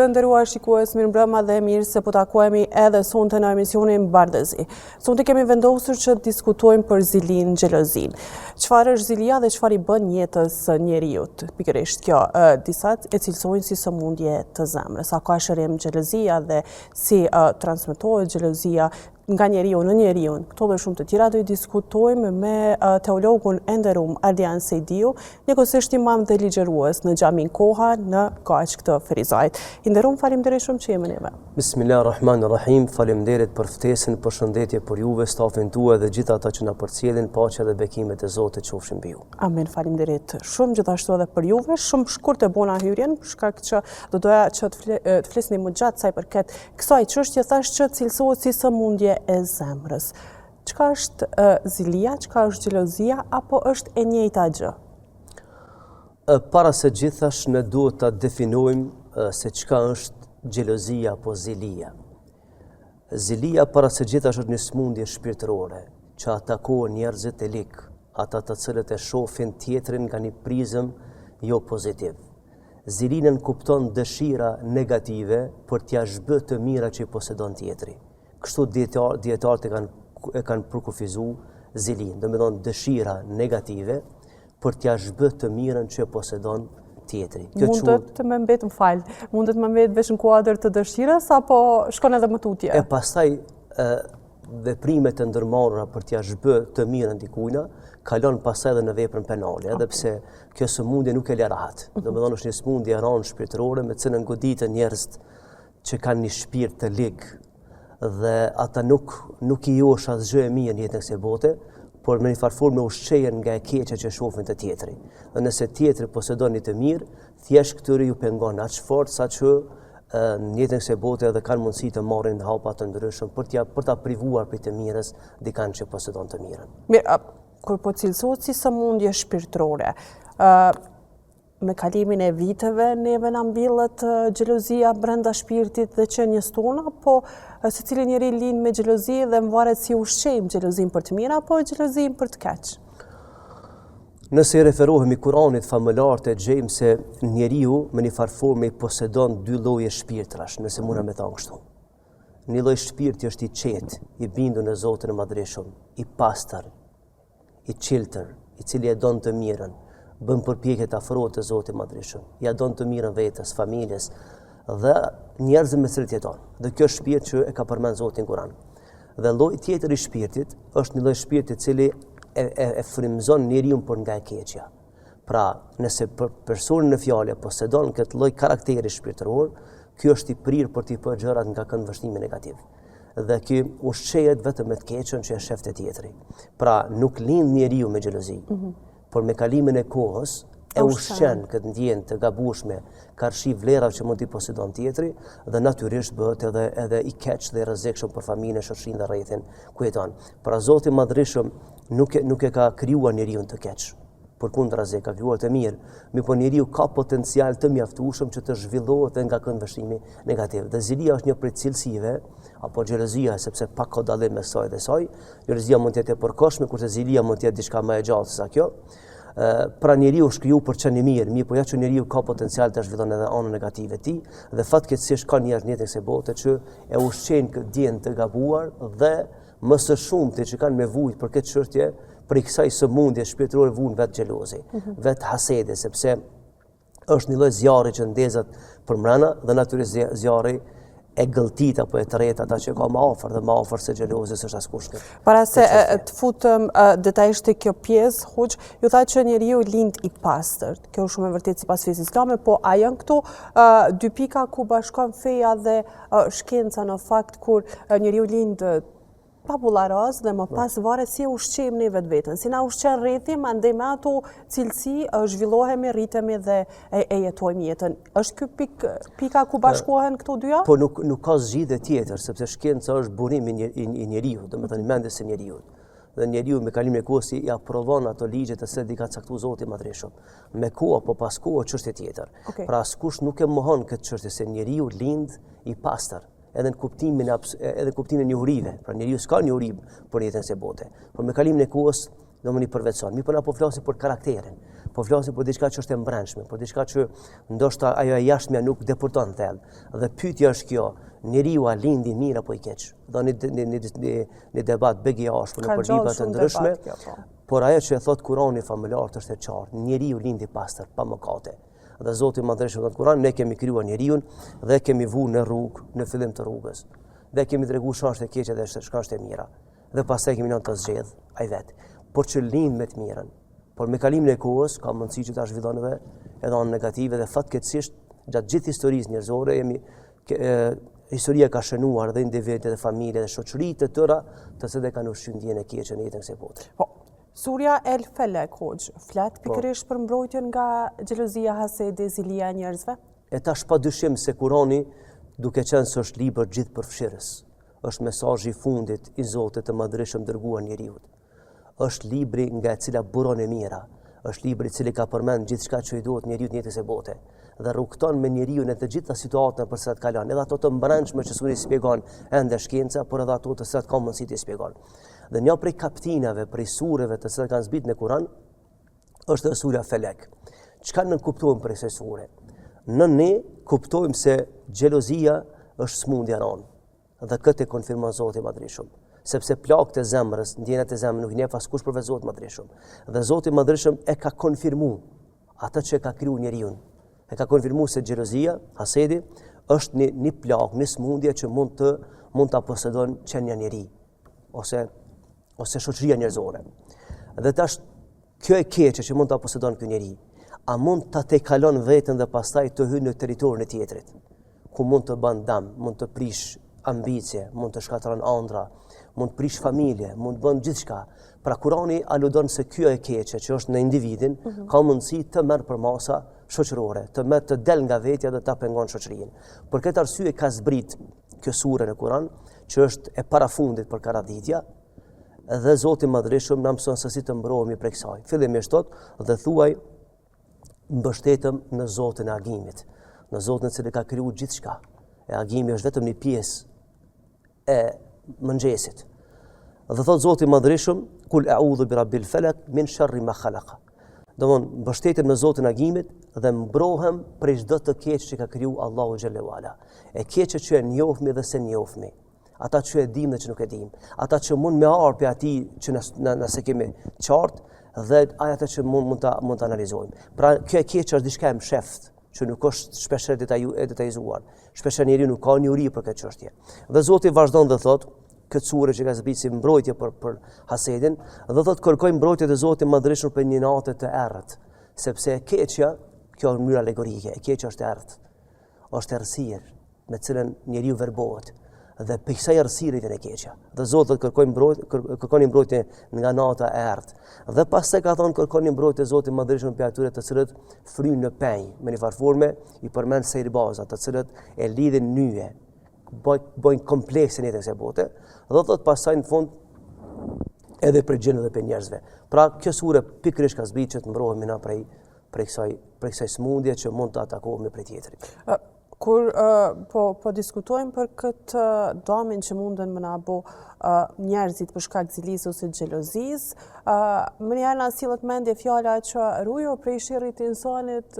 Të nderuar shikues, mirëmbrëma dhe mirë se po takohemi edhe sonte në emisionin Bardezi. Sonte kemi vendosur që të diskutojmë për zilin, xhelozin. Çfarë është zilia dhe çfarë i bën jetës njeriut? Pikërisht kjo, disa e cilësojnë si sëmundje të zemrës. A ka shërim xhelozia dhe si transmetohet xhelozia nga njeriu në njeriu. Këto dhe shumë të tjera do i diskutojmë me teologun e nderuar Ardian Sejdiu, njëkohësisht imam dhe ligjërues në Xhamin Koha në Kaq të Ferizajt. I nderuar, faleminderit shumë që jemi neve. Bismillahirrahmanirrahim. Faleminderit për ftesën, përshëndetje për juve, stafin tuaj dhe gjithë ata që na përcjellin, paqja dhe bekimet e Zotit qofshin mbi ju. Amen. Faleminderit shumë gjithashtu edhe për juve. Shumë shkurt e bona hyrjen, për shkak që do doja që të flisni më gjatë sa i përket kësaj çështje, thash që cilësohet si sëmundje e zemrës. Çka është zilia, çka është xhelozia, apo është e njëjta gjë? Para se gjithash ne duhet ta definojmë se çka është xhelozia apo zilia. Zilia para se gjithash është një sëmundje shpirtërore që atakon njerëzit e lig, ata të cilët e shohin tjetrin nga një prizëm jo pozitiv. Zilinën kupton dëshira negative për t'ia zhbë të mira që i posedon tjetri. Kështu dietarët e kanë përkufizuar zilin, do të thonë dëshira negative për t'ia zhbë të mirën që posedon tjetri. Mundet të më mbet, mundet të më mbet veç në kuadër të dëshirës apo shkon edhe më tutje? E pastaj veprimet e ndërmarra për t'ia zhbë të mirën dikujt kalon pastaj edhe në veprën penale, edhe pse kjo sëmundje nuk e lë rahat. Do të thonë është një sëmundje e rëndë shpirtërore me të cilën goditen njerëz që kanë një shpirt të lig dhe ata nuk i josh asgjë e mirë në jetën e kësaj bote, por me një farë formë ushqehen nga e keqja që shohin të tjetri. Dhe nëse tjetri posedon një të mirë, thjesht këtyre ju pengon aq fort saqë në jetën e kësaj bote edhe kanë mundësi të marrin hapa të ndryshëm për ta privuar prej të mirës dikant që posedon të mirën. Mirë, kur po cilësohet si sëmundje shpirtërore, me kalimin e viteve neve na mbillet xhelozia brenda shpirtit dhe qenies tona, apo secili njeri lind me xhelozi dhe mvaret si ushqejmë xhelozin për të mirë apo xhelozin për të keq? Nëse i referohemi Kuranit famëlar të gjejmë se njeriu me një farë forme i posedon dy lloje shpirtrash, nëse mund me thënë kështu. Një lloj shpirti është i qetë, i bindur në Zotin e Madhreshëm, i pastër, i qiltër, i cili e don të mirën, bën përpjekje të afrohet te Zoti i Madhreshëm, ja don të mirën vetes, familjes dhe njerëzve me cilët jeton. Dhe kjo është shpirt që e ka përmend Zoti në Kur'an. Dhe lloji tjetër i shpirtit është një lloj shpirti i cili e frymëzon njeriu për nga e keqja. Pra, nëse personi në fjalë posedon këtë lloj karakteri shpirtëror, ky është i prirë për të bërë gjërat nga këndvështrimi negativ. Dhe ky ushqehet vetëm me të keqen që e shef te tjetri. Pra, nuk lind njeriu me xhelozi. Por me kalimin e kohës e ushqen këtë ndjenjë të gabueshme, karshi vlerave që mund t'i posedon tjetri dhe natyrisht bëhet edhe i keq dhe i rrezikshëm për familjen, shoqërinë dhe rrethin ku jeton. Pra Zoti i Madhreshëm nuk e ka krijuar njeriu të keq. Përkundrazi ka krijuar të mirë, mirëpo njeriu ka potencial të mjaftueshëm që të zhvillohet nga këndvështrimi negativ. Dhe zilia është një prej cilësive apo xhelozia, sepse pak ka dallim mes saj dhe saj. Xhelozia mund të jetë e përkohshme, kurse zilia mund të jetë diçka më e gjallë se sa kjo. Pra njeriu është krijuar për çënë mirë, mirë po ja që njeriu ka potencial të zhvillon edhe anën negative të tij dhe fatkeqësisht ka njerëz në jetën e kësaj bote që e ushqejnë këtë ndjenjë të gabuar dhe më së shumti që kanë nevojë për këtë çështje, për kësaj sëmundje shpirtërore vun vetë xhelozi, vetë hasedi, sepse është një lloj zjarri që ndezet përmbrana dhe natyrisht zjarri e gëlltit apo e tërhet ata që ka më afër dhe më afër se xhelozi s'është askush. Para se të futëm detajisht te kjo pjesë, hoq, ju tha që njeriu lind i pastër. Kjo është shumë e vërtetë sipas fesë islame, po a janë këto dy pika ku bashkon feja dhe shkenca në fakt kur njeriu lind pabullaroz dhe më pas varet si ushqejmë ne vetveten, si na ushqen rrethi, mandej me ato cilësi zhvillohemi, rritemi dhe e jetojmë jetën. Është ky pika ku bashkohen këto dyja? Po nuk ka zgjidhje tjetër, sepse shkenca është burimi i njeriu, domethënë mendjes së njeriu. Dhe njeriu me kalimin e kohës i aprovon ato ligje të cilat i ka caktuar Zoti i Madhreshëm. Me kohë apo pas kohë çështje tjetër. Pra askush nuk e mohon këtë çështje se njeriu lind i pastër. Edhe në kuptimin e njohurive. Pra njeriu s'ka njohuri për jetën e bote. Por me kalimin e kohës do më një përveçon. Mi po flasim për karakterin, po flasim për diçka që është e mbrëmshme, për diçka që ndoshta ajo e jashtëmja nuk deporton thellë. Dhe pyetja është kjo, njeriu a lindi mirë apo i keq? Do një debat beg i ashpër në libra të ndryshme, por ajo që e thot Kurani familjarët është e qartë, njeriu lindi pastër, pa mëkate. Dhe Zoti Madhreshëm thot Kur'an, ne kemi krijuar njeriu dhe kemi vënë në rrugë, në fillim të rrugës. Dhe kemi treguar çka është e keqe dhe çka është e mira. Dhe pastaj kemi nënë të zgjedh ai vet. Por që lind me të mirën. Por me kalimin e kohës ka mundësi që ta zhvillon edhe anë negative dhe fatkeqësisht gjatë gjithë historisë njerëzore historia ka shënuar dhe individët dhe familje dhe shoqëritë të tëra të cilat kanë ushqyer ndjenjën e keqe në jetën e kësaj bote. Surja El Felek, Hoxh, flet pikërisht për mbrojtjen nga xhelozia, hasedi, zilia e njerëzve? E tash padyshim se Kurani, duke qenë se është libër gjithëpërfshirës, është mesazhi i fundit i Zotit të Madhreshëm dërguar njeriu. Është libri nga e cila buron e mira, është libri i cili ka përmend gjithçka që i duhet njeriu në jetën e bote dhe rrugton me njeriu në të gjitha situatët për sa të kalon, edhe ato të mbrëmshme që suri shpjegon ende shkenca, por edhe ato të cilat ka mundësi të shpjegon. Dhe një prej kaptinave, prej sureve të cilat kanë zbritur në Kur'an, është sura Felek. Çka ne kuptojmë për kësaj sure? Ne kuptojmë se xhelozia është smundja ron. Dhe këtë e konfirmon Zoti i Madhreshëm, sepse plagët e zemrës, ndjenjat e zemrës nuk njeh askush përveç Zotit Madhreshëm. Dhe Zoti i Madhreshëm e ka konfirmuar atë që ka krijuar njeriu. E ka konfirmuar se xhelozia, hasedi, është një plagë, një smundje që mund ta posedon qenia njeri ose shoqëria njerëzore. Dhe tash kjo e keqe që mund ta posedon ky njeri, a mund ta tejkalon veten dhe pastaj të hyjë në territorin e tjetrit, ku mund të bën dëm, mund të prish ambicie, mund të shkatërron ëndra, mund të prish familje, mund të bën gjithçka. Pra Kurani aludon se kjo e keqe që është në individin, ka mundësi të merr për masa shoqërore, të del nga vetja dhe ta pengon shoqërinë. Për këtë arsye ka zbrit kjo sure në Kur'an, që është e parafundit për karaditja, dhe Zoti i Madhreshëm na mëson se si të mbrohemi prej kësaj. Fillimisht thotë dhe thuaj mbështetëm në Zotin e agimit, në Zotin i cili ka krijuar gjithçka. E agimi është vetëm një pjesë e mëngjesit. Dhe thotë Zoti i Madhreshëm, kul a'udhu bi rabbil falaq min sharri ma khalaqa. Domthon mbështetem në Zotin e agimit dhe mbrohem prej çdo të keq që ka krijuar Allahu xhallahu ala. E keqja që e njohmi dhe se njohmi. Ata që e dim dhe që nuk e dim, ata që mund me arë për ati që nëse kemi qartë dhe ata që mund të analizojmë. Pra kjo e keqja është diçka e msheft, që nuk është shpesher detajizuar, shpesher njeri nuk ka një uri për këtë çështje. Dhe Zoti vazhdon dhe thotë, këtë sure që ka zbritur si mbrojtje për hasedin, dhe thotë kërkojmë mbrojtje të Zotit të Madhreshëm për një natë të errët, sepse e keqja, kjo është mënyrë alegorike, e keqja është errët, është errësirë me cilën njeriu verbohet. Dhe për kësaj errësire vjen e keqja. Dhe Zoti kërkoni mbrojtje nga nata e errët. Dhe pastaj ka thonë kërkoni mbrojtje Zotit të Madhreshëm për atyre të cilët fryjnë në penjë me një farforme, i përmend sejrbaza, të cilët e lidhin nyje, bojnë komplekse në jetën e bote. Dhe thotë pastaj në fund edhe për gjinët dhe për njerëzve. Pra kjo sure pikërisht ka zbritur që të mbrohemi na prej kësaj smundje që mund të atakohemi prej tjetrit. Kur po diskutojmë për këtë damin që munden më na bo njerëzit për shkak zilisë ose xhelozisë, më njëherë na sillet mendje fjala që rujo prej sherrit të insanit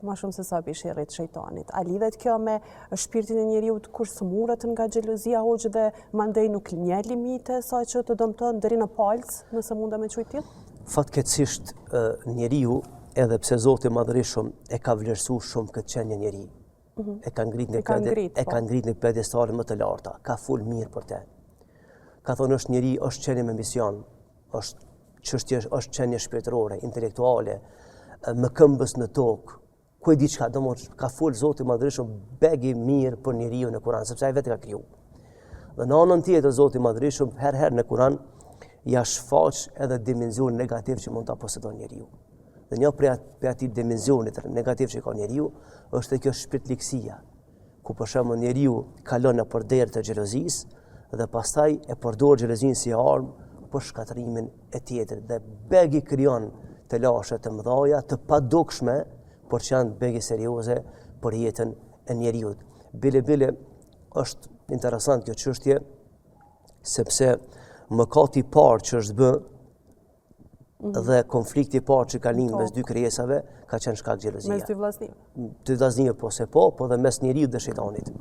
më shumë se sa prej sherrit të shejtanit. A lidhet kjo me shpirtin e njeriu kur smuret nga xhelozia Hoxh dhe mandej nuk njeh limite sa që të dëmton deri në palc, nëse mundem me thujë tillë? Fatkeqësisht njeriu, edhe pse Zoti i Madhreshëm e ka vlerësuar shumë këtë qenie njeri, e ka ngrit në pedestale më të larta, ka fol mirë për te. Ka thonë është njeri, është qenie me mision, është qenie shpirtërore, intelektuale, më këmbës në tokë, ku e di çka, ka fol Zoti i Madhreshëm begi mirë për njeriu në Kur'an, sepse ai vetë ka kriju. Dhe në anën tjetër Zoti i Madhreshëm herë në Kur'an ja shfaq edhe dimension negativ që mund ta posedon njeriu. Dhe një prej atij dimensionit negativ që ka njeriu është kjo shpirtlikësia, ku për shembull njeriu kalon në përderë të xhelozisë dhe pastaj e përdor xhelozinë si armë për shkatërimin e tjetrit dhe begi krijon të lashe të mëdha, të padukshme, por që janë begi serioze për jetën e njeriu. Bile është interesant kjo çështje sepse mëkati i parë që është bë dhe konflikti i parë që ka lindur mes dy krijesave ka qenë shkak xhelozia. Mes dy vllaznive. Dy vllaznive po dhe mes njeriut dhe shejtanit.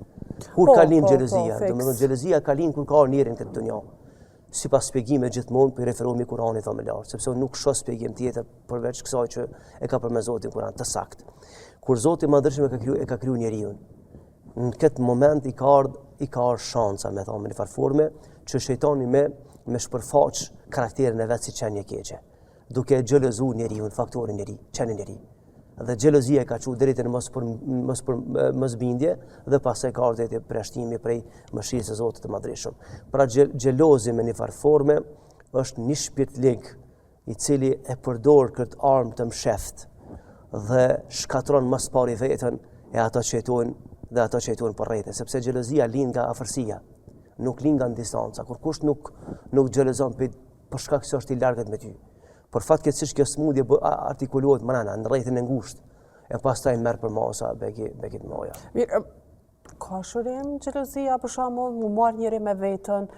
Kur ka lind xhelozia, domethënë xhelozia ka lind kur ka ardhur njëri në këtë dunjë. Sipas shpjegimeve gjithmonë po i referohemi Kuranit familjar, sepse unë nuk shoh shpjegim tjetër përveç kësaj që e ka përmes Zotit Kur'an të saktë. Kur Zoti i Madhërisht e ka kriju njeriu, në këtë moment i ka ardhur shanca, me thonë në një farë forme, që shejtani me shpërfaq karakterin e vet si qenie keqe, duke xhelozuar njeriu, faktorin njeri, qenin njeri. Dhe xhelozia e ka çuar deri në mosbindje dhe pastaj ka ardhur preshtimi prej mëshirës së Zotit të Madhërisht. Pra xhelozi me një farë forme është një shpirtling i cili e përdor këtë armë të msheft dhe shkatron mas pari veten e ato që jetojnë për rreth, sepse xhelozia lind nga afërsia, nuk lind nga distanca. Kur kush nuk xhelozon për shkak se është i largët me ty. Por fatkeqësisht kjo smundje artikulohet brenda në rrethin e ngushtë e pastaj merr për masa bekit moja. Mirë, ka shërim xhelozia për shembull, mu marr njëri me veten,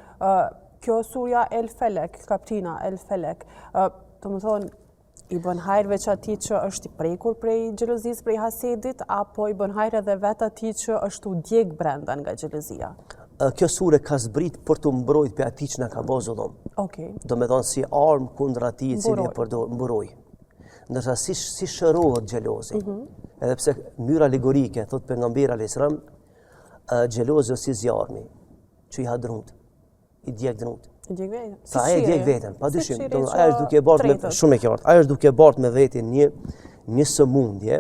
kjo surja El Felek, kaptina El Felek, domethënë i bën hajër veç atij që është i prekur prej xhelozisë, prej hasedit, apo i bën hajër edhe vet atij që është u djeg brenda nga xhelozia? Kjo sure ka zbrit për të mbrojt për ati që na ka bërë zullum. Do me thonë si armë kundër ati i cili e përdor, mbroj. Ndërsa si shërohet xhelozi. Edhe pse mënyra alegorike, thot pejgamberi alayhis salam, xhelozi është si zjarmi, që i ha drut, i djeg drut. I djeg veten. Sa e djeg veten, padyshim. Ai është duke bart me shumë e qartë. Ai është duke bart me veten një sëmundje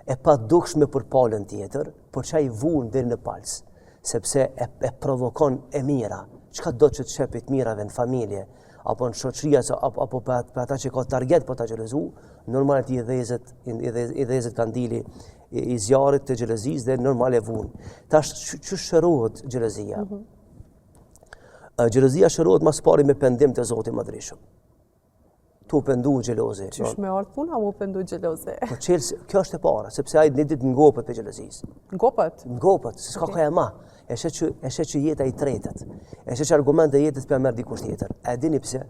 e padukshme për palën tjetër, por çai vun deri në palës. Sepse e provokon e mira. Çka do që të shepit mirave në familje, apo në shoqëria, apo për ata që ka target për ta xhelozu, normalisht i dhezet kandili i zjarrit të xhelozisë dhe normal e vun. Tash që shërohet xhelozia? Xhelozia shërohet mas pari me pendim të Zotit Madhërisht. Tu pendu xhelozi. Qysh me ardh puna mu pendu xhelozi? Po kjo është e para, sepse ai një ditë ngopet për xhelozisë. Ngopet? Ngopet, s'ka ka ma. E shet që jeta i tretet. E shet që argumente e jetës për merr dikush tjetër. E dini pse?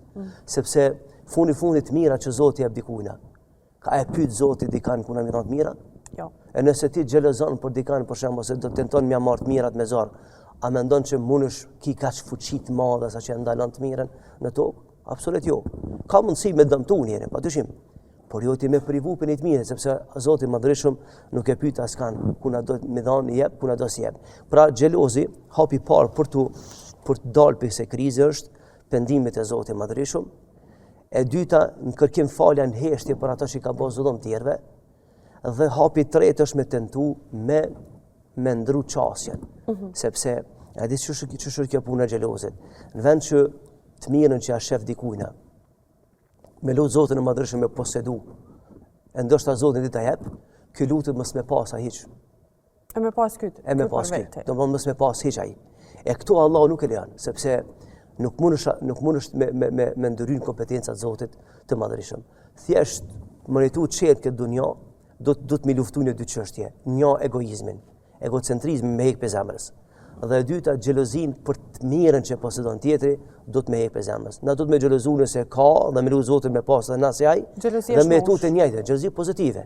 Sepse fundit mira që Zoti jep dikujna. Ka e pyet Zoti dikan ku na më dhon të mira? Jo. E nëse ti xhelozon për dikan për shembull se do tenton më marr të mirat me zor, a mendon që mundesh ki kaq fuqi të madhe sa që ndalon të mirën në tokë? Absolut jo. Ka mundësi me dëmtu njëri, padyshim. Por jo ti me privu për një të mire, sepse Zoti i Madhërisht nuk e pyet askan ku na do me dhon jep, ku na do si jep. Pra xhelozi, hapi parë për të dalë për kësaj krize është pendimit e Zotit i Madhërisht. E dyta, në kërkim falja në heshtje për ata që ka bërë zullum të tjerëve, dhe hapi i tretë është me tentu me ndru qasjen. Sepse a di ç'është kjo puna e xhelozit. Në vend që të mirën që ja shef dikujna, me lutë Zotin e Madhërisht me posedu, e ndoshta Zotin ditë ta jep, ky lutet mos me pas hiç. E me pas kyt. E me pas kyt. Domthonë mos me pas hiç ai. E këtu Allah nuk e lejon, sepse nuk mundesh me ndryrë kompetencat Zotit të Madhërisht. Thjesht monitu çet këtë dunjë, do të më luftojnë dy çështje. Një egoizmin, egocentrizmin me hek pe zemrës. Dhe e dyta xhelozin për të mirën që posedon tjetri, do të me hek pe zemrës. Na do të me xhelozu nëse ka dhe me lut Zotin me pas dhe nëse ai, dhe me tu të njëjtë, xhelozi pozitive.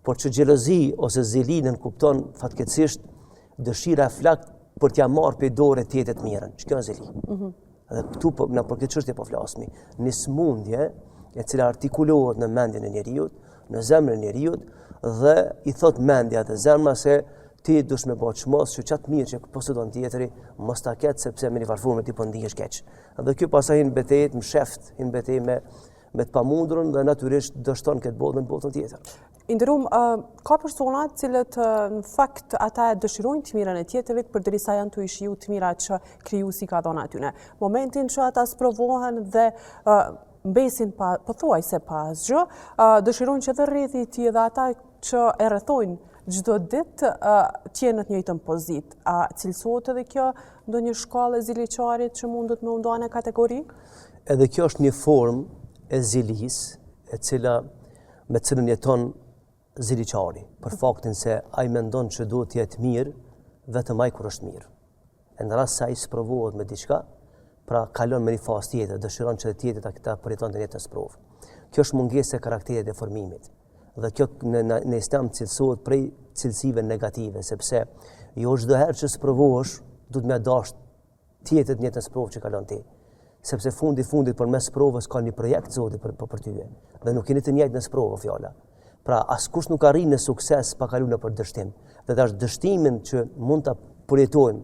Por që xhelozi ose zilinën kupton fatkeqësisht dëshira e flakt për t'ja marrë pe dorë tjetrit mirën. Ç'kjo është zeli? Dhe këtu na për këtë çështje po flasmi. Një smundje e cila artikulohet në mendjen e njeriu, në zemrën e njeriu dhe i thot mendja dhe zemra se ti dush me bëj çmos që çat mirë që posedon tjetri mos ta ketë sepse me një farë ti po ndihesh keq. Dhe ky pastaj në betejë më sheft, në betejë me të pamundurën dhe natyrisht dështon këtë botë në botën tjetër. Indërum, ka persona të cilët në fakt ata dëshirojnë të mirën e tjetrit përderisa janë të shiju të mirat që krijuesi ka dhënë atyne. Momentin që ata sprovohen dhe mbesin pothuajse pa asgjë, dëshirojnë që dhe rrethi i tij dhe ata që e rrethojnë çdo ditë të jenë në të njëjtën pozitë. A cilësohet edhe kjo ndonjë shkallë e ziliqarit që mundet me u nda në kategori? Edhe kjo është një formë e zilisë, e cila me cilën jeton ziliqari, për faktin se ai mendon që duhet të jetë mirë vetëm ai kur është mirë. E në rast se ai sprovohet me diçka, pra kalon me një fazë tjetër, dëshiron që tjetri ta përjeton të njëjtën sprovë. Kjo është mungesë e karakterit e formimit. Dhe kjo në islam cilësohet prej cilësive negative, sepse jo çdo herë që sprovohesh, du të më dash tjetër njëtën sprovë që kalon ti. Sepse fundit për mes provës ka një projekt Zoti për ty. Dhe nuk jeni të njëjtë në sprovë fjala. Pra askush nuk arrin në sukses pa kaluar nëpër dështim. Dhe tash dështimin që mund ta përjetojmë,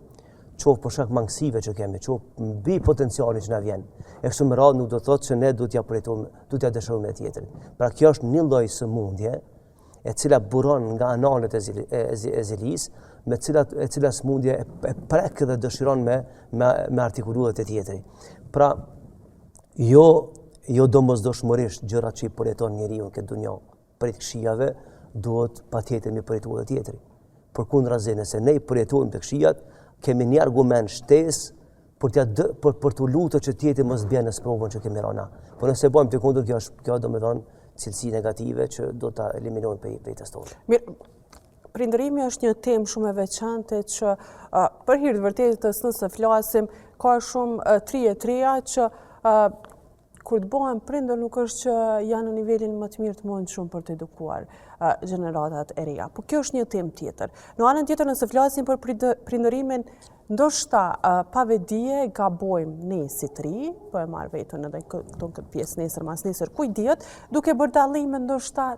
qoftë për shkak mangësive që kemi, qoftë mbi potencialin që na vjen. E kështu me radhë nuk do të thotë që ne duhet t'ja përjetojmë, duhet t'ja dëshirojmë me tjetrin. Pra kjo është një lloj sëmundje e cila buron nga ananët e zilis, e cila sëmundje e prek dhe dëshiron me artikuluar të tjetri. Pra jo domosdoshmërisht gjërat që i përjeton njeriu në këtë dunjë prej këqijave duhet patjetër mi përjetuar të tjetri. Përkundrazi, nëse ne i përjetojmë të këqijat, kemi një argument shtesë për të lutur që tjetri mos bjen në sprovën që kemi rëna. Por nëse bëjmë të kundër, kjo domethënë cilësi negative që do ta eliminojmë prej jetës tonë. Mirë, prindërimi është një temë shumë e veçantë që për hir të vërtetës nëse flasim, ka shumë trija që kur të bëhen prindër nuk është që janë në nivelin më të mirë të mundshëm për të edukuar gjeneratat e reja. Po kjo është një temë tjetër. Në anën tjetër, nëse flasim për prindërimin, ndoshta pa vedije gabojmë ne si të ri, po e marr vetën edhe këtë pjesë nesër mas nesër, kujt dihet, duke bërë dallime ndoshta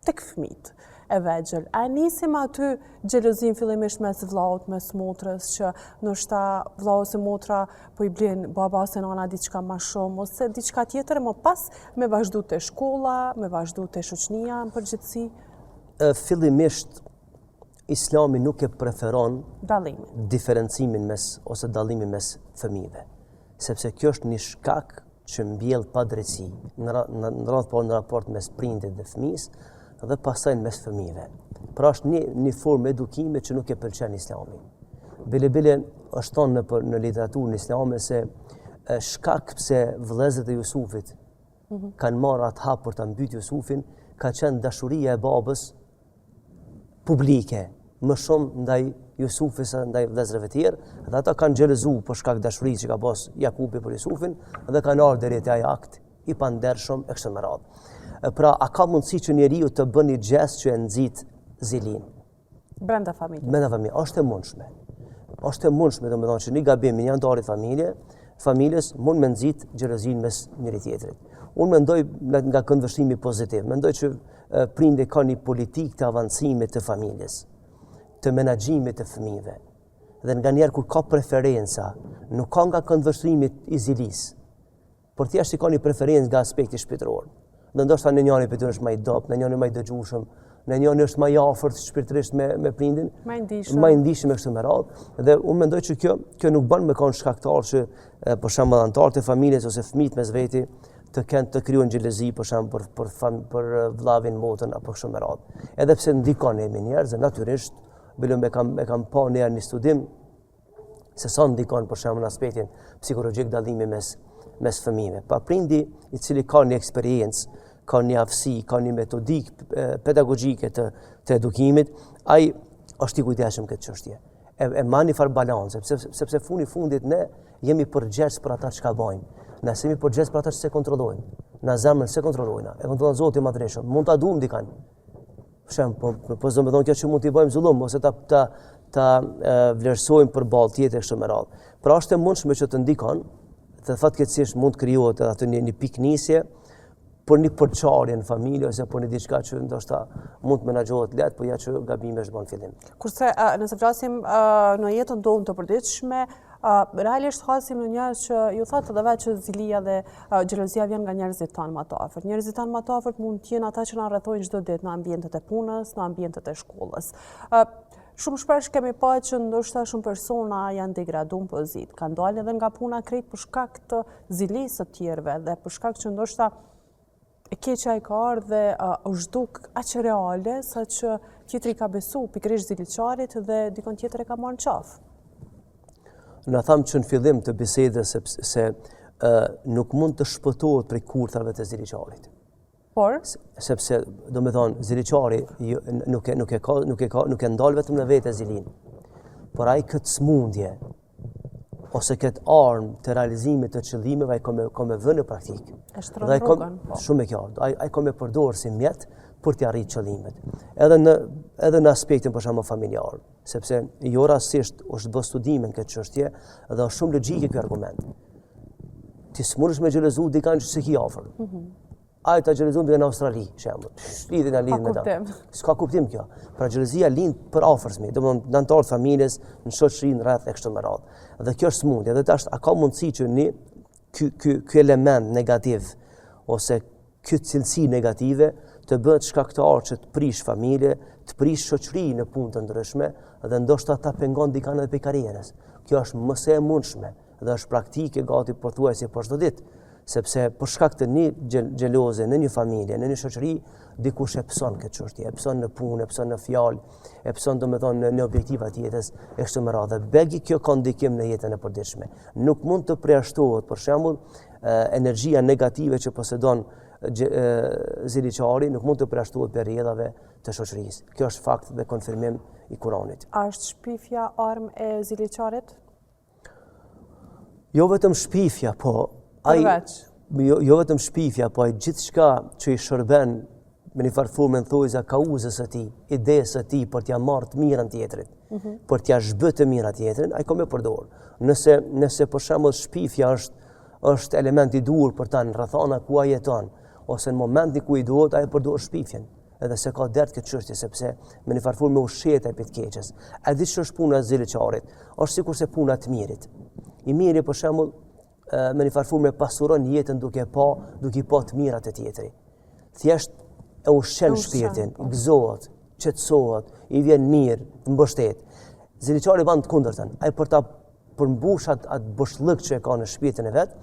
tek fëmijët e vegjël. A nisim aty xhelozin fillimisht mes vllaut, mes motrës, që ndoshta vllau ose motra po i blen baba ose nana diçka më shumë ose diçka tjetër, më pas me vazhdu te shkolla, me vazhdu te shoqënia në përgjithësi? Fillimisht Islami nuk e preferon dallimin, ose dallimin mes fëmijëve, sepse kjo është një shkak që mbjell padrejtësi në raport mes prindit dhe fëmijës dhe pastaj mes fëmijëve. Pra është një formë edukime që nuk e pëlqen Islami. Bile është thonë në literaturën islame se shkak pse vëllezërit e Jusufit kanë marrë atë hap për ta mbytur Jusufin ka qenë dashuria e babës publike, më shumë ndaj Jusufit se ndaj vëllezërve tjerë, dhe ata kanë xhelozuar për shkak dashurisë që ka pas Jakubi për Jusufin dhe kanë ardhur deri te ai akt i pandershëm e kështu me radhë. Pra, a ka mundësi që njeriu të bën një gjest që e nxit zilin? Brenda familjes. Brenda familjes, është e mundshme. Është e mundshme, domethënë që një gabim një antar i familjes mund me nxit xhelozin mes njëri tjetrit. Unë mendoj nga këndvështrimi pozitiv, mendoj që prindi ka një politikë të avancimit të familjes, të menaxhimit të fëmijëve. Dhe nga njerë kur ka preferenca, nuk ka nga këndvështrimi i zilis, por thjesht ka një preferencë nga aspekti shpirtëror. Dhe ndoshta në njëri për të është më i dobët, në njëri më i dëgjueshëm, në njëri është më i afërt shpirtërisht me prindin, më i ndihshëm kështu me radhë. Dhe unë mendoj që kjo nuk bën me kon shkaktar që për shembull anëtarët e familjes ose fëmijët mes veti të krijojnë xhelozi për shembull për vllavin, motrën apo kështu me radhë. Edhe pse ndikon me njerëz, natyrisht, e kam pa një studim se sa ndikon për shembull në aspektin psikologjik dallimi mes fëmijëve. Pa prindi i cili ka një eksperiencë, ka një aftësi, ka një metodikë pedagogjike të edukimit, ai është i kujdesshëm këtë çështje. E marr një farë balance, sepse fundit ne jemi përgjegjës për ata çka bëjmë. Nëse jemi përgjegjës për ata që se kontrollojnë. Na zemrën se kontrollojna. E kontrollon Zoti më drejtshëm. Mund ta duam dikan. Për shembull, po domethënë kjo që mund t'i bëjmë zullum ose ta vlerësojmë për ballë tjetër kështu me radhë. Pra është e mundshme që të ndikon, të fatkeqësisht mund krijohet aty një piknisje për një përçarje në familje ose për një diçka që ndoshta mund të menaxhohet lehtë, por ja që gabime është bën fillim. Kurse nëse flasim në jetën tonë të përditshme, realisht hasim në njerëz që ju thotë edhe vetë që zilia dhe xhelozia vjen nga njerëzit tanë më të afërt. Njerëzit tanë më të afërt mund të jenë ata që na rrethojnë çdo ditë në ambientet e punës, në ambientet e shkollës. Shumë shpesh kemi pa që ndoshta shumë persona janë degraduar në pozitë, kanë dalë edhe nga puna krejt për shkak të zilisë së tjerëve dhe për shkak që ndoshta e keqja i ka ardhur dhe është duk aq reale sa që tjetri ka besu pikërisht ziliçarit dhe dikon tjetër e ka marrë në qafë. Na thamë që në fillim të bisedës se nuk mund të shpëtohet prej kurthave të ziliçarit. Por sepse domethënë ziliçari nuk e ndal vetëm në vetë zilin, por ai këtë smundje ose këtë armë të realizimit të qëllimeve, ai ka me vënë në praktikë. E shtron rrugën. Shumë e qartë. Ai ka me përdorë si mjet për të arritur qëllimet. Edhe në aspektin për shembull familjar, sepse jo rastisht është bë studime në këtë çështje dhe është shumë logjike ky argument. Ti smuresh me xhelozu dikant që s'e ke afër. Ai ta xhelozon në Australi, shembull. Lidhen me ta. S'ka kuptim kjo. Pra xhelozia lind për afërsmi, domthonë në antar të familjes, në shoqërinë rreth e kështu me radhë. Dhe kjo është smundje. Dhe tash a ka mundësi që ky element negativ ose ky cilësi negative të bëhet shkaktar që të prish familje, të prish shoqëri në punë të ndryshme dhe ndoshta ta pengon dikan edhe pe karrierës. Kjo është më së e mundshme dhe është praktike gati pothuajse për çdo ditë. Sepse për shkak të një xheloze në një familje, në një shoqëri, dikush e pëson këtë çështje, e pëson në punë, e pëson në fjalë, e pëson domethënë në objektiva të jetës e kështu me radhë. Begi kjo ka ndikim në jetën e përditshme. Nuk mund të përjashtohet, për shembull, energjia negative që posedon ziliçari, nuk mund të përjashtohet periudhave të shoqërisë. Kjo është fakt dhe konfirmim i Kuranit. A është shpifja armë e ziliçarit? Jo vetëm shpifja, po jo vetëm shpifja, po ai gjithçka që i shërben me një farë formë thojza kauzës së tij, idesë së tij për t'ia marrë të mirën tjetrit, për t'ia zhbëtë të mirat tjetrin, ai ka më përdor. Nëse për shembull shpifja është element i duhur për ta në rrethana ku ai jeton, ose në momentin ku i duhet, ai përdor shpifjen. Edhe se ka dert këtë çështje sepse me një farë formë ushqet e pitkeqës. A di ç'është puna e ziliçarit? Është sikurse puna e të mirit. I miri për shembull me një farë formë pasuron jetën duke i pa të mirat e tjetri. Thjesht e ushqen shpirtin, gëzohet, qetësohet, i vjen mirë, të mbështet. Ziliçari ban të kundërtën. Ai për ta përmbush atë boshllëk që e ka në shpirtin e vet,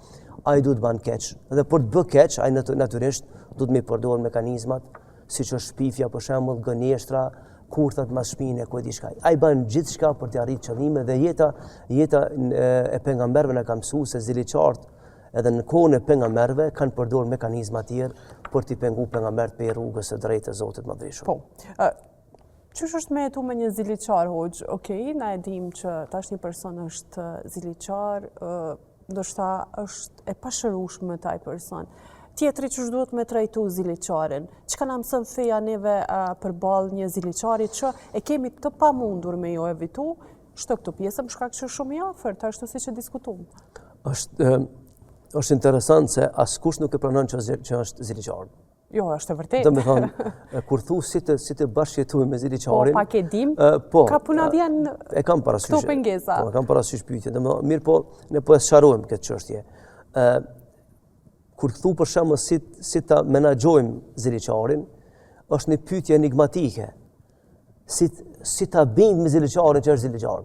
ai duhet ban keq. Dhe për të bë keq, ai natyrisht duhet me përdor mekanizmat siç është shpifja, për shembull, gënjeshtra, kurthat mas shpine, ku e di çka. Ai bën gjithçka për të arritur qëllimet dhe jeta e pejgamberëve na ka mësuar se ziliçart edhe në kohën e pejgamberëve kanë përdorur mekanizma të tjerë për t'i penguar pejgambert pe rrugës së drejtë të Zotit më dhëshëm. Po. Ç'është është me jetu me një ziliçar hoxh? Okej, na e dim që tash një person është ziliçar, ndoshta është e pashërueshme taj person. Tjetri që duhet me trajtu ziliçarin. Çka na mëson feja neve përballë një ziliçari që e kemi të pamundur me jo evitu, shto këtu pjesë për shkak që shumë i afërt, ashtu siç e diskutuam. Është interesant se askush nuk e pranon që është ziliçar. Jo, është e vërtetë. Domethënë, kur thu si të bashkëjetojmë me ziliçarin. Po, pak e dim. Ka puna vjen. E kam parasysh. Këto pengesa. Po, e kam parasysh pyetje. Domethënë, mirë po, ne po e sqarojmë këtë çështje. Kur thu për shembull si ta menaxhojmë ziliçarin, është një pyetje enigmatike. Si ta bind me ziliçarin që është ziliçar.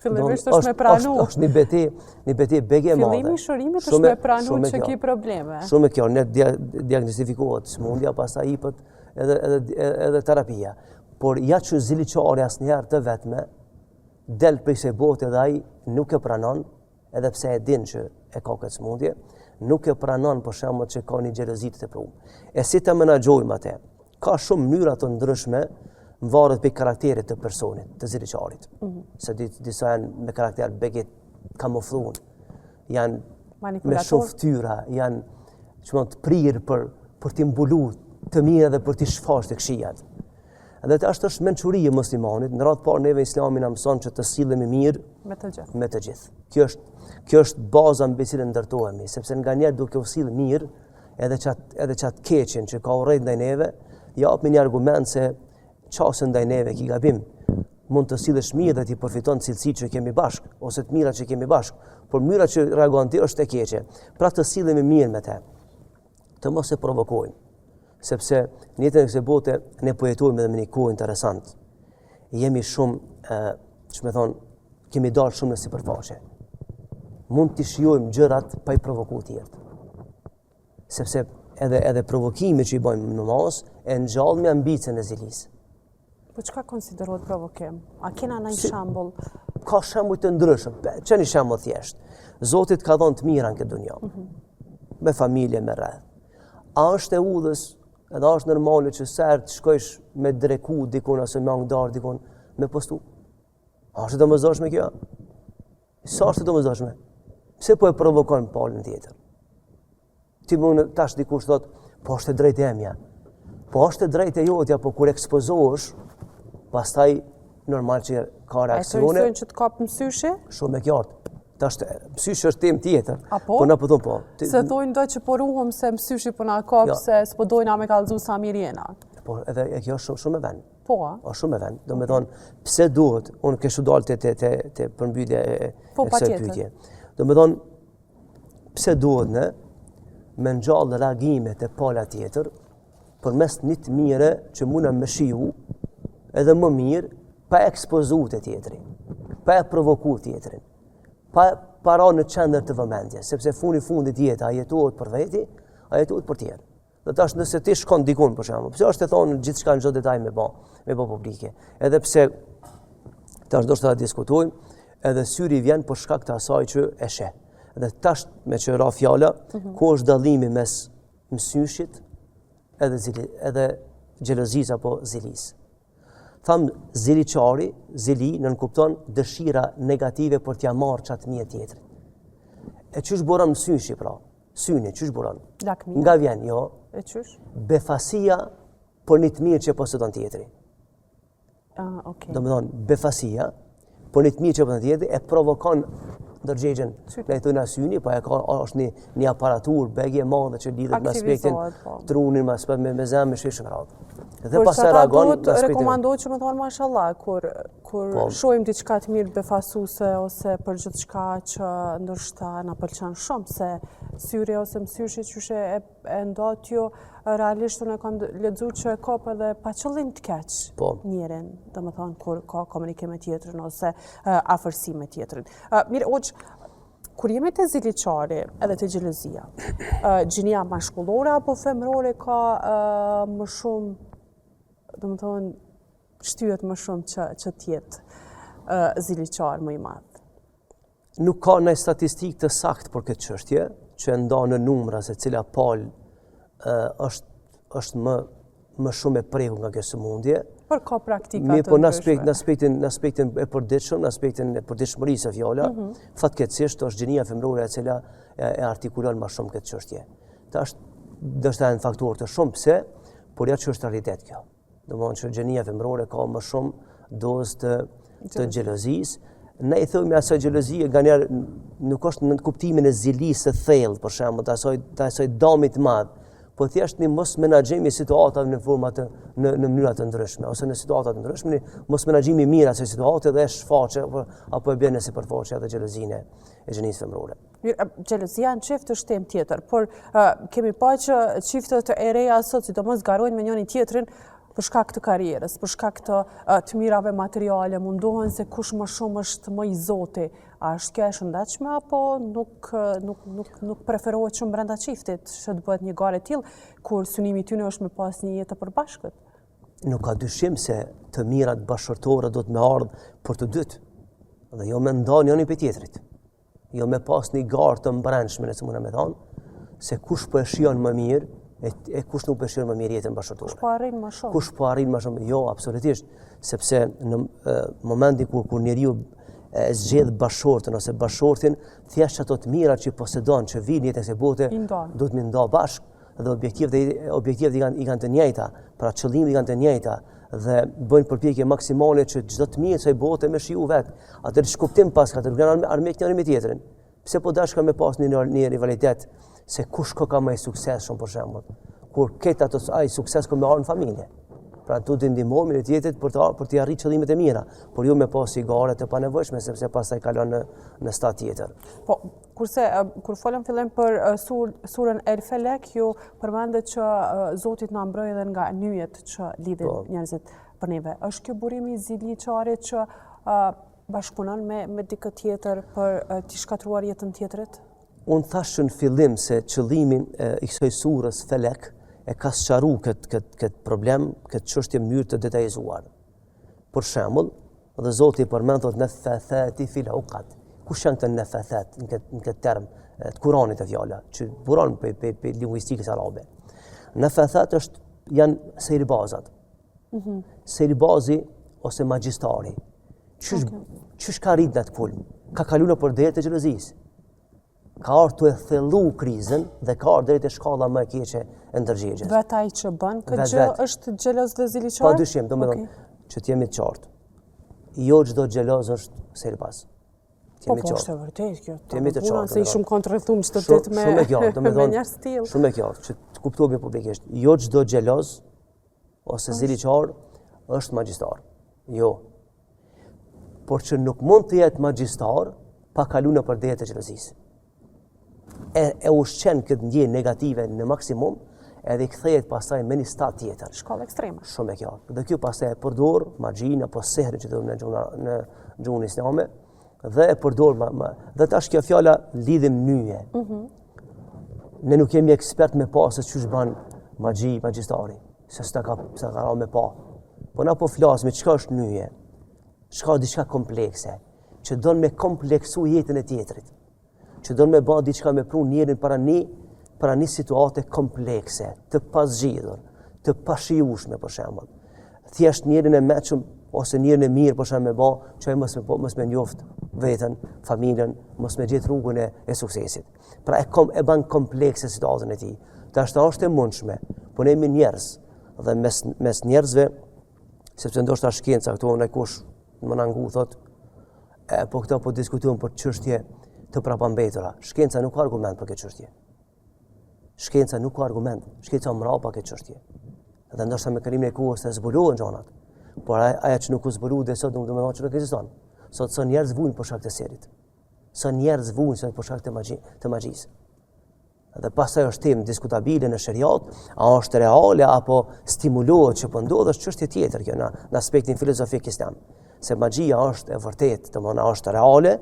Fillimisht është me pranu. Është një betejë bege e madhe. Fillimi i shërimit është me pranu që ki probleme. Shumë kjo, ne diagnostifikohet smundja, pastaj hipet edhe terapia. Por ja që ziliçari asnjëherë të vetme del prej kësaj bote dhe ai nuk e pranon, edhe pse e din që e ka këtë smundje, nuk e pranon për shembull që ka një xhelozi të tepruar. E si ta menaxhojmë atë? Ka shumë mënyra të ndryshme, varet pe karakterit të personit, të ziliçarit. Se disa janë me karakter bege kamufluar, janë me shumë fytyra, janë të prirë për t'i mbuluar të mira dhe për t'i shfaqur të këqijat. Edhe është mençuria e muslimanit, në radhë parë neve Islami na mëson që të sillemi mirë me të gjithë. Kjo është baza mbi cilën ndërtohemi, sepse nganjëherë duke u sill mirë, edhe çat keqen që ka urrejt ndaj neve, japmi një argument se çasën ndaj neve ki gabim. Mund të sillesh mirë dhe ti përfiton cilësitë që kemi bashk, ose të mirat që kemi bashk, por mënyra që reagon ti është e keqe. Pra të sillemi mirë me të. Të mos e provokojmë. Sepse në jetën e kësaj bote ne po jetojmë edhe me një kohë interesant. Jemi shumë, kemi dalë shumë në sipërfaqe. Mund të shijojmë gjërat pa i provokuar të tjerë. Sepse edhe provokimi që i bëjmë në namaz e ngjall me ambicën e zilisë. Po çka konsiderohet provokim? A kena ndonjë shembull? Ka shembuj të ndryshëm. Çani shembull thjesht. Zoti ka dhënë të mira në këtë dunjë. Me familje, me rreth. A është e udhës, edhe është normale që sert shkojsh me dreku dikun ose me angdar dikun me postu? A është domosdoshme kjo? Sa është e domosdoshme? Pse po e provokon palën tjetër? Ti mund tash dikush thot, po është e drejtë emja. Po është e drejtë e jotja, po kur ekspozohesh, pastaj normal që ka reakcione. A të që të kapë mësyshe? Shumë e qartë. Tash mësyshi është temë tjetër. Po na po thon po. Se thojnë do që po ruhëm se mësyshi po na kap se s'po dojna me kallëzu sa mirë jena. Po edhe e kjo është shumë e vend. Po. Është shumë e vend. Do me thonë, pse duhet, unë kështu dalë te përmbytja e kësaj pyetje. Do me thonë, pse duhet ne me ngjall reagimet e pala tjetër përmes një të mire që muna me shiu edhe më mirë pa ekspozu të tjetërin, pa e provoku tjetërin, pa para në qendër të vëmendje, sepse fundit jeta a jetohet për veti, a jetohet për tjerë. Dhe tash nëse ti shkon dikun për shembull, pse është e thonë gjithçka në çdo detaj me bë publike. Edhe pse tash do të diskutojmë, edhe syri vjen për shkak të asaj që e sheh. Dhe tash me që ra fjala, ku është dallimi mes mësyshit edhe xhelozisë apo zilisë. Tham ziliçari, zili nënkupton dëshira negative për t'ja marrë çatë mirë tjetrit. E çysh buron mësyshi pra? Syni çysh buron? Nga vjen, jo. E çysh? Befasia për një të mirë që posedon tjetri. Okay. Do me thonë, befasia për një të mirë që posedon tjetri e provokon ndërgjegjen lejtojnë syni, po është një aparatur begje madhe që lidhet me aspektin trunin, me zemë, me shishën radhë. Dhe pas e reagon në aspektin. Rekomandohet që më thonë mashallah, kur shojmë diçka të mirë befasuse ose për gjithçka që ndoshta na pëlqen shumë, se syri ose mësyshi që e ndot ju, realisht unë kam lexuar që ka edhe pa qëllim të keq njerin, domethënë kur ka komunikim me tjetrin ose afërsi me tjetrin. Mirë, kur jemi te ziliçari edhe te xhelozia, gjinia mashkullore apo femërore ka më shumë, domethënë shtyhet më shumë që të jetë ziliçar më i madh? Nuk ka ndonjë statistikë të saktë për këtë çështje, që nda në numra se cila palë është më shumë e prekur nga kjo sëmundje. Por ka praktika të po në aspektin e përditshëm, në aspektin e përditshmërisë së fjala, fatkeqësisht është gjinia femërore e cila e artikulon më shumë këtë çështje. Tash do të jenë faktorë të shumë pse, por ja që është realitet kjo. Domthonë që gjinia femërore ka më shumë dozë të xhelozisë. Ne i themi asaj xhelozie nganjëherë nuk është në kuptimin e zilisë së thellë, për shembull, të asaj damit të madh, po thjesht një mos menaxhim i situatave në forma në mënyra të ndryshme ose në situata të ndryshme, mos menaxhimi i mirë asaj situate dhe shfaqe apo e bën në sipërfaqe atë xhelozinë e gjinisë femërore. Xhelozia në çift është temë tjetër, por kemi pa që çiftet e reja sot sidomos garojnë me njëri tjetrin për shkak të karrierës, për shkak të mirave materiale, mundohen se kush më shumë është më i zoti. A është kjo e shëndetshme apo nuk preferohet shumë brenda çiftit që të bëhet një garë e tillë kur synimi i tyre është me pas një jetë të përbashkët? Nuk ka dyshim se të mirat bashkërtore do të më ardhë për të dytë, dhe jo me nda njëri prej tjetrit. Jo me pas një garë të mbrëmshme, nëse mund me thonë, se kush po e shijon më mirë e kush nuk përshirë më mirë jetën bashkërtore. Kush po arrin më shumë? Kush po arrin më shumë? Jo, absolutisht, sepse në momentin kur njeriu zgjedh bashortën ose bashortin, thjesht ato të mira që posedon, që vijnë jetën e bote, do të më nda bashkë dhe objektivat i kanë të njëjta, pra qëllimet i kanë të njëjta dhe bëjnë përpjekje maksimale që çdo të mirë kësaj bote me shiu vet. Atë shkuptim pas ka të rënë armik njëri me tjetrin. Pse po dashka me pas një rivalitet se kush ka më suksesshëm për shembull. Kur ket ato ai sukses që më ardh në familje. Pra tu të ndihmojmë në tjetrit për të arritur qëllimet e mira, por jo me pas sigare të panevojshme sepse pastaj kalon në stad tjetër. Po, kur folëm fillim për surën El Felek, ju përmendet që Zoti na mbroi edhe nga nyjet që lidhin njerëzit për neve. Është kjo burimi i ziliçarit që bashkëpunon me dikë tjetër për të shkatruar jetën tjetrit? Unë thashë në fillim se qëllimi i kësaj surës Felek e ka sqaru këtë problem, këtë çështje në mënyrë të detajzuar. Për shembull, dhe Zoti përmend thotë neffathati fil uqad. Kush janë këto neffathat në këtë term të Kuranit të fjala, që buron për lingvistikës arabe. Neffathat janë serbazat. Serbazi ose magjistari. Çish ka rrit në të kulm? ka kalu në përderë të xhelozisë. Ka ardhur të e thellu krizën dhe ka ardhur deri te shkalla më e keqe e ndërgjegjes. Vetë ai që bën këtë gjë është xheloz dhe ziliqar? Pa dyshim, domethënë që t'jemi të qartë. Jo çdo xheloz është selbas. Po, është e vërtetë kjo. T'jemi të qartë. Se i shumë kontrrethum çdo ditë me shumë e qartë, domethënë një stil. shumë e qartë, që të kuptohemi publikisht. Jo çdo xheloz ose ziliqar është magjistar. Jo. Por që nuk mund të jetë magjistar pa kalu në përderë të xhelozisë. E ushqen këtë ndjenjë negative në maksimum, edhe i kthehet pastaj me një stad tjetër. Shkallë ekstreme. Shumë e qartë. Dhe kjo pastaj e përdor magjin apo sehrin që thonë në gjuhën islame, dhe e përdor dhe tash kjo fjala lidhim nyje. Ne nuk jemi ekspert me pa se ç'është bën magjistari, se s'ta ka me pa. Po na po flasim ç'ka është nyje. Ç'ka diçka komplekse, që don me kompleksu jetën e tjetrit. Që do me bë diçka me pru njerin para një situate komplekse, të pasgjidhur, të pashijueshme për shembull. Thjesht njerin e mëshëm ose njerin e mirë për shembull me bë, që ai mos me njoft veten, familjen, mos me gjetë rrugën e suksesit. Pra e bën komplekse situatën e tij. Tash është e mundshme, po ne jemi njerëz dhe mes njerëzve, sepse ndoshta shkenca këtu në kush më na ngu thot, po këta po diskutojmë për çështje të prapambetura. Shkenca nuk ka argument për këtë çështje. Shkenca nuk ka argument. Shkenca mrapa këtë çështje. Dhe ndoshta me kalimin e kohës të zbulohen gjanat. Por ajo që nuk u zbulua dhe sot nuk do të thonë që nuk ekziston. Sot njerëz vujnë për shkak të serit. Njerëz vujnë për shkak të magjisë. Dhe pastaj është temë diskutabile në sheriat, a është reale apo stimulohet që po ndodh, është çështje tjetër kjo në aspektin filozofik islam. Se magjia është e vërtetë, domthonë është reale,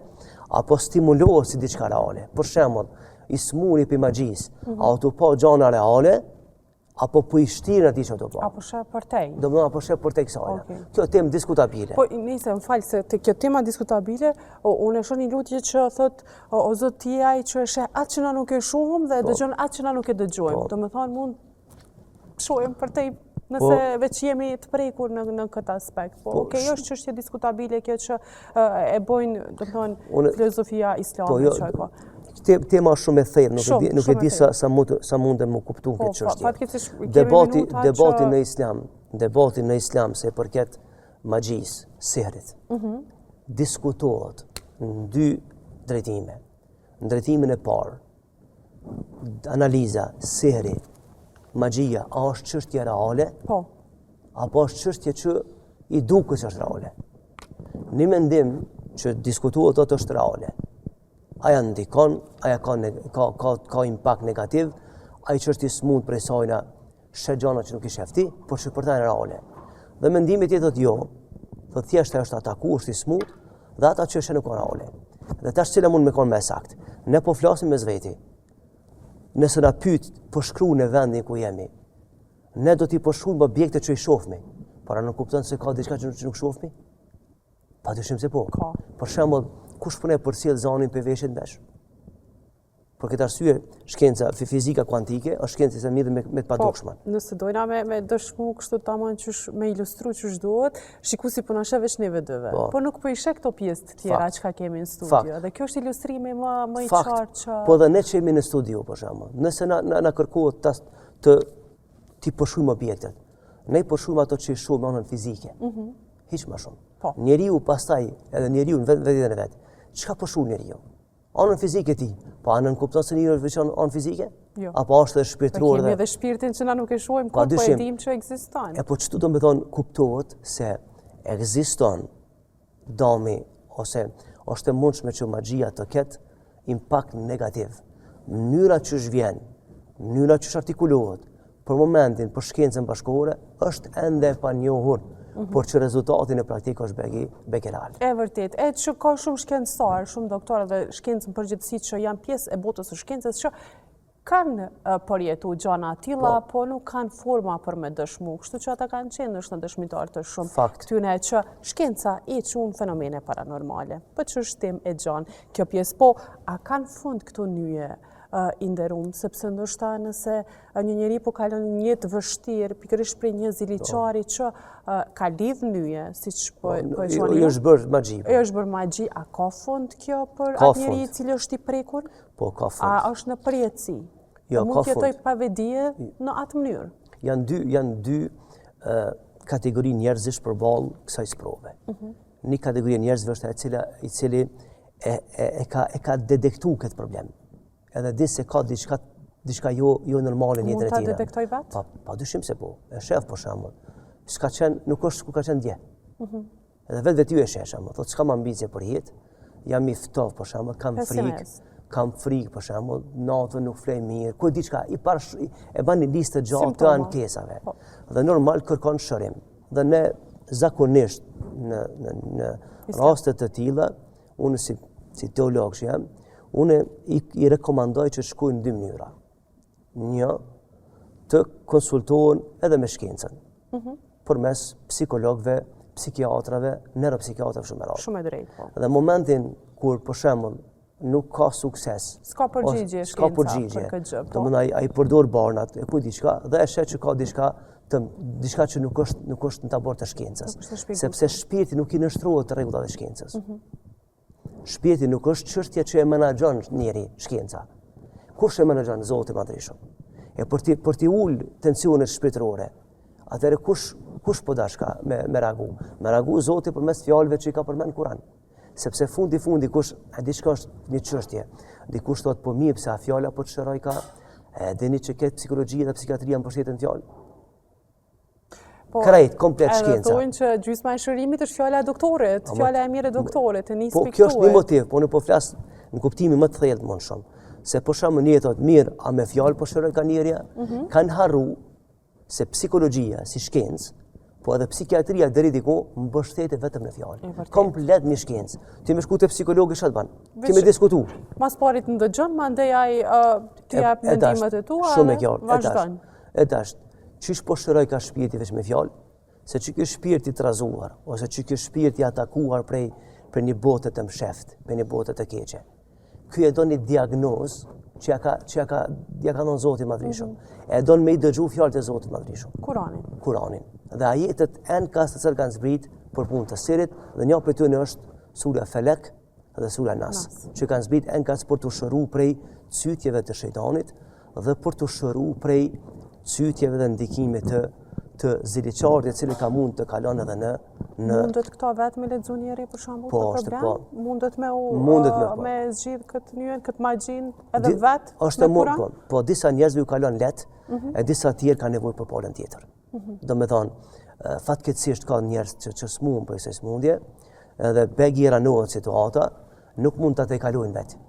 apo stimulohet si diçka reale. Për shembull, i smuri për magjisë, a tu pa gjana reale, apo po i shtirë atij që do pa. Apo sheh për te. Domthonë apo sheh për te kësaj. Kjo temë diskutabile. Po nëse më fal se te kjo tema diskutabile, unë shoh një lutje që thot o Zot ti ai që sheh atë që na nuk e shohim dhe dëgjon atë që na nuk e dëgjojmë. Domethënë mund shohim për te nëse veç jemi të prekur në këtë aspekt. Po okay, është çështje diskutabile kjo që e bojnë, domethënë filozofia islame çka. Tema shumë e thellë, nuk e di sa mund të më kuptu këtë çështje. Debati në islam se përket magjisë, sehrit, diskutohet në dy drejtime. Në drejtimin e parë, analiza, sehri, magjia, a është çështje reale? Po. Apo është çështje që i duket se është reale? Në mendim që diskutohet atë është reale. Aja ndikon, aja ka impact negativ, aja që është i smut prej sajna sheh gjana që nuk i shefti, por që për ta e reale. Dhe mendimi tjetër jo, dhe thjesht është ataku, është i smut, dhe ata që nuk ka reale. Dhe tash cila mund me konë me sakt. Ne po flasim me zveti. Nëse na pyet po shkru në vendin ku jemi, ne do t'i përshkruajmë objekte që i shohmi, para nuk kupton se ka diçka që nuk shohmi? Padyshim se po. Për shembull, kush punon për sjell zonin për veshjet mbesh? Për këtë arsye, shkenca fizika kuantike është shkencë që midhet me të padukshme. Nëse dojna me dëshmu kështu tamam qysh me ilustru ç'është duhet, shikuesi po na sheh veç neve dyve. Po nuk po i sheh këto pjesë të tjera çka kemi në studio. Dhe kjo është ilustrimi më i qartë që po dhe ne që jemi në studio për shembull. Nëse na kërkohet ti përshkruajmë objektet. Ne përshkruajmë ato që i shohim në anën fizike. Hiç më shumë. Njeriu pastaj edhe njeriu në vetën e vet. Çka përshkruan njeriu? Anën fizike ti, po anën kupton se njeriu është veçan anë fizike? Jo. Apo është edhe shpirtëror? Kemi edhe shpirtin që na nuk e shohim, po e dim që ekziston. Po çtu do të thonë kuptohet se ekziston dami ose është e mundshme që magjia të ketë impakt negativ. Mënyra që vjen, mënyra që artikulohet për momentin për shkencën bashkëkohore është ende e panjohur. Por që rezultatin e praktikë është beke real. E vërtet, që ka shumë shkencëtar, shumë doktorë dhe shkencën përgjithësi që janë pjesë e botës së shkencës që kanë përjetu gjana tilla, po nuk kanë forma për me dëshmu, kështu që ata kanë qenë në dëshmitar të shumë këtyne që shkenca i qunë fenomene paranormale, për që është tim e gjanë kjo pjesë, po a kanë fund këto nyje i nderuar, sepse ndoshta nëse një njeri po kalon një jetë vështirë, pikërisht për një ziliqari që ka lidh nyje, siç po e quani. Jo është bërë magji. Jo është bërë magji, a ka fond kjo për atë njeri i cili është i prekur? Po, ka fond. A është në përjetësi? Jo, mund të jetoj pa vedije në atë mënyrë? Janë dy kategori njerëzish përballë kësaj sprove. Një kategori njerëzve është i cili e ka detektu këtë problem. Edhe di se ka diçka jo normale në jetën e tij. Mund ta detektoj vetë? Pa dyshim se po. E shef për shembull. Nuk është ku ka qenë dje. Edhe vetë ty e sheh shembull. Thotë s'kam ambicie për jetë. Jam i ftov për shembull, kam frikë për shembull, natën nuk flej mirë. Ku diçka e bën një listë gjatë të ankesave. Dhe normal kërkon shërim. Dhe ne zakonisht në raste të tilla, unë si teolog që jam, unë i rekomandoj që shkojnë në dy mënyra. Një, të konsultohen edhe me shkencën, përmes psikologëve, psikiatrave, neuropsikiatrave shumë e radhë. Shumë e drejtë, po. Dhe momentin kur, për shembull, nuk ka sukses. S'ka përgjigje shkenca për këtë gjë. Domethënë ai përdor barnat, e ku diçka, dhe e sheh që ka diçka që nuk është në tabor të shkencës. Sepse shpirti nuk i nështrohet të rregullave të shkencës. Shpirti nuk është çështje që e menaxhon njeri shkenca. Kush e menaxhon? Zoti i Madhreshëm. E për t'i ul tensionet shpirtërore, atëherë kush po dashka me reagu? Me reagu Zoti përmes fjalëve që i ka përmend Kur'an. Sepse fundi kush diçka është një çështje. Dikush thotë po mirë pse a fjala po të shëroj ka, dini që këtë psikologjia dhe psikiatria mbështeten fjalë. Krejt, komplet shkenca. Edhe thonë që gjysma e shërimit është fjala e doktorit, fjala e mirë e doktorit, e nis piktuar. Po kjo është një motiv, po unë po flas në kuptimin më të thellë më shumë. Se për shembull një thotë mirë, a me fjalë po shëroj ka njerëja, kanë harru se psikologjia si shkencë, po edhe psikiatria deri diku mbështetet vetëm në fjalë. Komplet një shkencë. Ti më shku te psikologi çfarë bën? Kemi diskutuar. Mas parit ndëgjon, mandej ai ty jap mendimet e tua. Shumë e qartë. E dash. Qysh po shëroj ka shpirti veç me fjalë? Se që kjo shpirti të razuar, ose që kjo shpirti atakuar për një botë të msheft, për një botë të keqe. Ky e do një diagnozë që ja ka dhënë Zoti i Madhreshëm. E don me i dëgju fjalët e Zotit të Madhreshëm. Kur'anin. Dhe ajetet enë të cilë kanë zbrit për punë të sirit, dhe një për tyre është sura Felek dhe sura Nas, që kanë zbrit enë për të shëru prej cytjeve të shejtanit dhe për të shëru prej cytjeve dhe ndikimit të ziliqarit, e cili ka mund të kalon edhe në... Mundet këta vetë me lexu njeri për shembull për problem? Mundet me zgjidh këtë njën, këtë magjin edhe vetë me Kur'an? Po, disa njerëzve ju kalon letë, e disa tjerë ka nevojë për palën tjetër. Do me thonë, fatkeqësisht ka njerëz që smunden për kësaj smundje, edhe begi ranohet situata, nuk mund ta kalojnë vetë.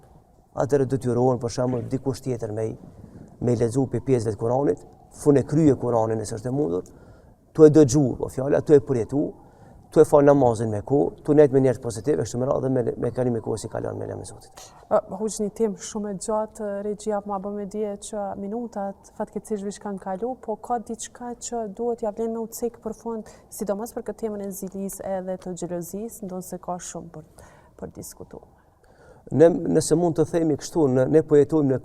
Atëherë detyrohen për shembull dikush tjetër me lexu pjesëve të Kuranit, fune krye Kuranin nëse është e mundur, tu e dëgju po fjala, tu e përjetu, tu e fal namazin me kohë, tu net me njerëz pozitiv, kështu me radhë dhe me kalim e kohës i kalon me lemë Zotit. Hoq një temë shumë e gjatë, regjia ma bë me dije që minutat fatkeqësisht vish kanë kalu, po ka diçka që duhet ja vlen me u cek për fund, sidomos për këtë temën e zilisë edhe të xhelozisë, ndonse ka shumë për diskutuar. Ne nëse mund të themi kështu, ne po jetojmë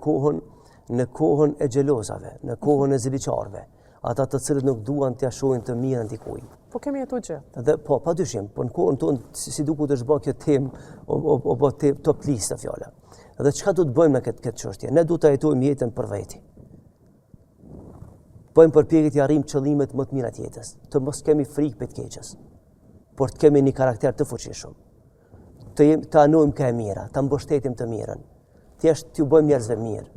në kohën e xhelozave, në kohën e ziliqarëve, ata të cilët nuk duan t'ia shohin të mirën dikujt. Po kemi jetu gjë. Dhe po, padyshim, po në kohën tonë si duket të zhbë kjo temë o top listë fjala. Dhe çka do të bëjmë me këtë çështje? Ne duhet ta jetojmë jetën për veti. Bëjmë përpjekje të arrijmë qëllimet më të mira të jetës, të mos kemi frikë për të keqes, por të kemi një karakter të fuqishëm. Të anojmë ka e mira, të mbështetim të mirën. Thjesht t'ju bëjmë njerëzve mirë.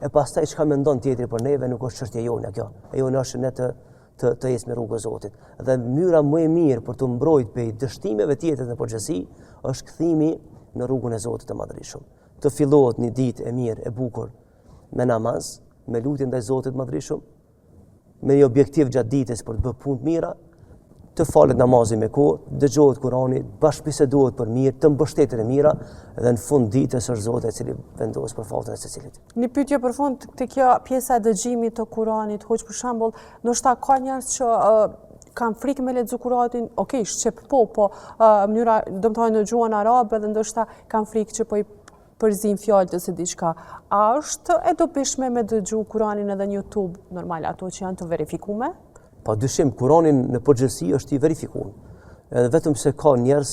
E pastaj çka mendon tjetri për neve nuk është çështje jone kjo. E jone është ne të ecë me rrugën e Zotit. Dhe mënyra më e mirë për të mbrojtur prej dështimeve tjetër në përgjithësi është kthimi në rrugën e Zotit të Madhreshëm. Të fillohet një ditë e mirë, e bukur me namaz, me lutje ndaj Zotit të Madhreshëm, me një objektiv gjatë ditës për të bërë punë të mira, të falet namazin me kohë, dëgjohet Kurani, bashkëbisedohet për mirë, të mbështetet e mira, dhe në fund ditës është Zoti i cili vendos për fatën e secilit. Një pyetje për fund te kjo pjesa e dëgjimit të Kuranit, hoq për shembull, ndoshta ka njerëz që kanë frikë me lexu Kuranin, shqip po mënyra, domethënë në gjuhën arabe, dhe ndoshta kanë frikë që përzim fjalë të se diçka. A është e dobishme me dëgju Kur'anin edhe në YouTube, normal ato që janë të verifikume? Pa dyshim, Kur'anin në përgjithësi është i verifikuar. Edhe vetëm se ka njerëz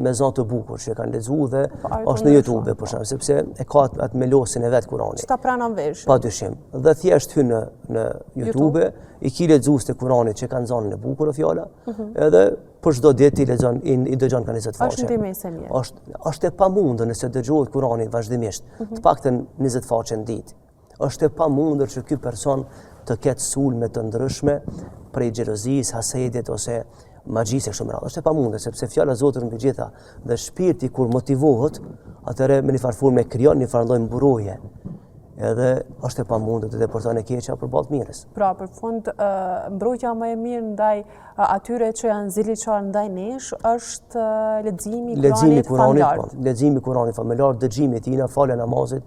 me zan të bukur që e kanë lexuar dhe është në YouTube për shkak sepse e ka atë melosin e vet Kur'anit. Çta pranon vesh. Pa dyshim. Dhe thjesht hyn në YouTube i ki lexues të Kur'anit që kanë zanën e bukur e fjala, edhe për çdo ditë i lexon i dëgjon kanë 20 faqe. Është ndihmë e mirë. Është e pamundur nëse dëgjohet Kur'ani vazhdimisht, të paktën 20 faqe në ditë. Është e pamundur që ky person të ketë sulme të ndryshme prej xhelozisë, hasedit ose magjisë kështu me radhë. Është e pamundur sepse fjala e Zotit mbi gjitha dhe shpirti kur motivohet, atëherë me një farë formë krijon një farë lloj mburoje. Edhe është e pamundur të deporton e keqja përballë të mirës. Pra, për fund, mbrojtja më e mirë ndaj atyre që janë ziliqar ndaj nesh është leximi i Kuranit familjar. Leximi i Kuranit familjar, dëgjimi i tij, falja e namazit,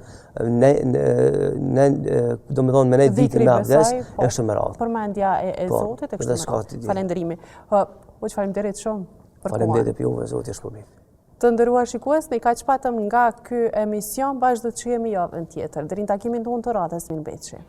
domethënë me ne ditën me abdes, është më radhë. Përmendja e Zotit e kështu me radhë. Falënderimi. Po që faleminderit shumë për kohën. Faleminderit për juve, Zoti është shpërblim. Të nderuar shikues, ne kaq patëm nga ky emision, bashkë do të shihemi javën tjetër. Deri në takimin tonë të radhës, mirëmbëjtje.